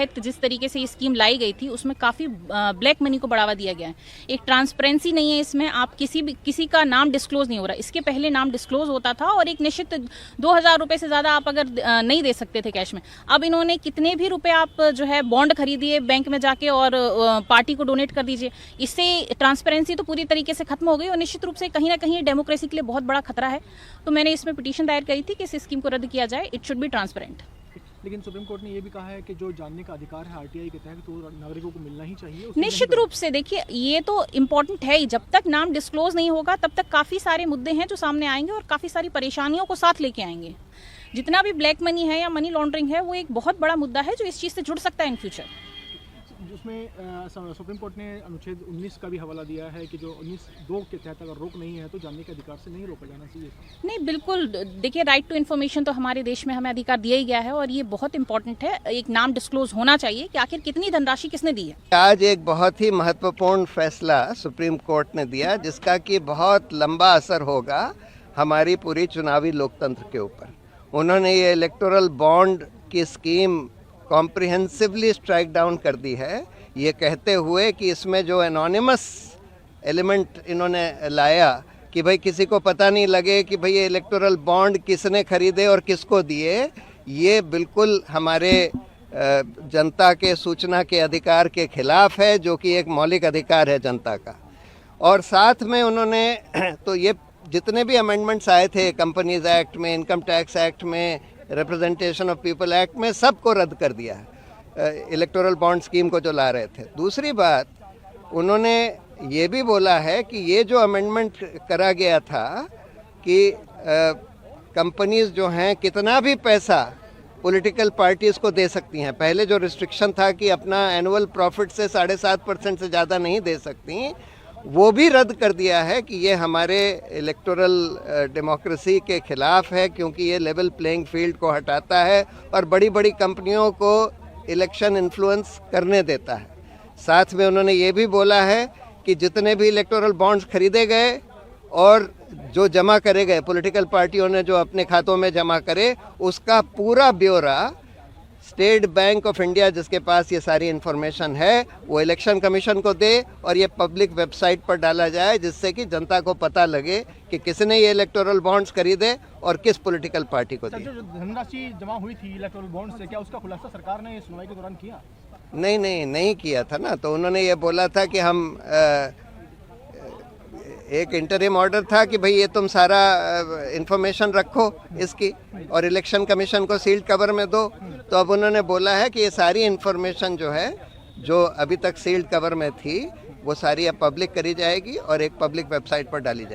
तहत जिस तरीके से ये स्कीम लाई गई थी उसमें काफ़ी ब्लैक मनी को बढ़ावा दिया गया है। एक ट्रांसपेरेंसी नहीं है इसमें, आप किसी का नाम डिस्क्लोज नहीं हो रहा। इसके पहले नाम डिस्क्लोज होता था और एक निश्चित 2,000 रुपये से ज़्यादा आप अगर नहीं दे सकते थे कैश में। अब इन्होंने कितने भी रुपए आप जो है बॉन्ड खरीदिए बैंक में जाके और पार्टी को डोनेट कर दीजिए। इससे ट्रांसपेरेंसी तो पूरी तरीके से खत्म हो गई और निश्चित रूप से कहीं ना कहीं डेमोक्रेसी के लिए बहुत बड़ा खतरा है। तो मैंने इसमें पिटीशन दायर करी थी कि इस स्कीम को रद्द किया जाए। It should be transparent. लेकिन सुप्रीम कोर्ट ने ये भी कहा है कि जो जानने का अधिकार है आरटीआई के तहत तो नागरिकों को मिलना ही चाहिए। निश्चित रूप से देखिए, ये तो इम्पोर्टेंट है ही। जब तक नाम डिस्क्लोज नहीं होगा तब तक काफ़ी सारे मुद्दे हैं जो सामने आएंगे और काफ़ी सारी परेशानियों को साथ लेके आएंगे। जितना भी ब्लैक मनी है या मनी लॉन्ड्रिंग है वो एक बहुत बड़ा मुद्दा है जो इस चीज़ से जुड़ सकता है इन फ्यूचर। जिसमें सुप्रीम कोर्ट ने अनुच्छेद 19 का भी हवाला दिया है कि जो 19(2) के तहत अगर रोक नहीं है तो जानने के अधिकार से नहीं रोका जाना चाहिए। नहीं, बिल्कुल देखिए, राइट टू इन्फॉर्मेशन तो हमारे देश में हमें अधिकार दिया ही गया है और ये बहुत इंपॉर्टेंट है। एक नाम डिस्क्लोज होना चाहिए कि आखिर कितनी धनराशि किसने दी है। आज एक बहुत ही महत्वपूर्ण फैसला सुप्रीम कोर्ट ने दिया जिसका कि बहुत लंबा असर होगा हमारी पूरी चुनावी लोकतंत्र के ऊपर। उन्होंने ये इलेक्टोरल बॉन्ड की स्कीम कॉम्प्रिहेंसिवली स्ट्राइक डाउन कर दी है, ये कहते हुए कि इसमें जो एनोनिमस एलिमेंट इन्होंने लाया कि भाई किसी को पता नहीं लगे कि भाई ये इलेक्टोरल बॉन्ड किसने खरीदे और किसको दिए, ये बिल्कुल हमारे जनता के सूचना के अधिकार के खिलाफ है, जो कि एक मौलिक अधिकार है जनता का। और साथ में उन्होंने तो ये जितने भी अमेंडमेंट्स आए थे कंपनीज एक्ट में, इनकम टैक्स एक्ट में, रिप्रेजेंटेशन ऑफ पीपल एक्ट में, सबको रद्द कर दिया है इलेक्टोरल बॉन्ड स्कीम को जो ला रहे थे। दूसरी बात, उन्होंने ये भी बोला है कि ये जो अमेंडमेंट करा गया था कि कंपनीज जो हैं कितना भी पैसा पॉलिटिकल पार्टीज़ को दे सकती हैं। पहले जो रिस्ट्रिक्शन था कि अपना एनुअल प्रॉफिट से 7.5% से ज़्यादा नहीं दे सकती, वो भी रद्द कर दिया है कि ये हमारे इलेक्टोरल डेमोक्रेसी के खिलाफ है, क्योंकि ये लेवल प्लेइंग फील्ड को हटाता है और बड़ी बड़ी कंपनियों को इलेक्शन इन्फ्लुएंस करने देता है। साथ में उन्होंने ये भी बोला है कि जितने भी इलेक्टोरल बॉन्ड्स खरीदे गए और जो जमा करे गए पॉलिटिकल पार्टियों ने जो अपने खातों में जमा करे, उसका पूरा ब्यौरा स्टेट बैंक ऑफ इंडिया, जिसके पास ये सारी इन्फॉर्मेशन है, वो इलेक्शन कमीशन को दे और ये पब्लिक वेबसाइट पर डाला जाए, जिससे कि जनता को पता लगे कि किसने ये इलेक्टोरल बॉन्ड्स खरीदे और किस पॉलिटिकल पार्टी को दिए। जो धनराशि जमा हुई थी इलेक्टोरल बॉन्ड से, क्या उसका खुलासा सरकार ने सुनवाई के दौरान किया? नहीं किया था ना। तो उन्होंने ये बोला था कि हम एक इंटरिम ऑर्डर था कि भाई ये तुम सारा इन्फॉर्मेशन रखो इसकी और इलेक्शन कमीशन को सील्ड कवर में दो। तो अब उन्होंने बोला है कि ये सारी इन्फॉर्मेशन जो है, जो अभी तक सील्ड कवर में थी, वो सारी अब पब्लिक करी जाएगी और एक पब्लिक वेबसाइट पर डाली जाएगी।